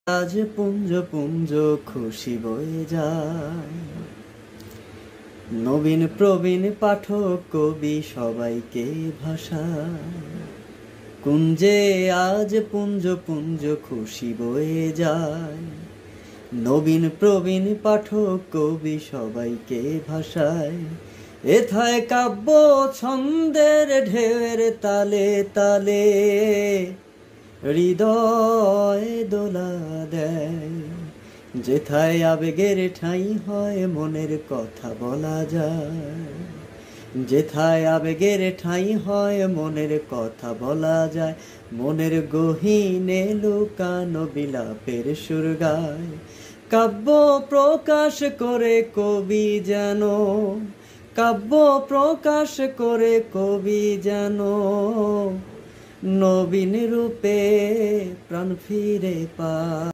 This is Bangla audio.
আজ পুঞ্জ পুঞ্জ খুশি বয়ে যায়, নবীন প্রবীণ পাঠক কবি সবাইকে ভাষায়। কুঞ্জে আজ পুঞ্জ পুঞ্জ খুশি বয়ে যায়, নবীন প্রবীণ পাঠক কবি সবাইকে ভাষায়। এথায় কাব্য ছন্দের ঢেউয়ের তালে তালে হৃদয় দোলা দেয়। যেথায় আবেগের ঠাঁই হয় মনের কথা বলা যায়, যেথায় আবেগের ঠাঁই হয় মনের কথা বলা যায়। মনের গহীনে লুকানো বিলাপের সুর গায়, কাব্য প্রকাশ করে কবি যেন, কাব্য প্রকাশ করে কবি যেন নবীন রূপে প্রাণ ফিরে পায়।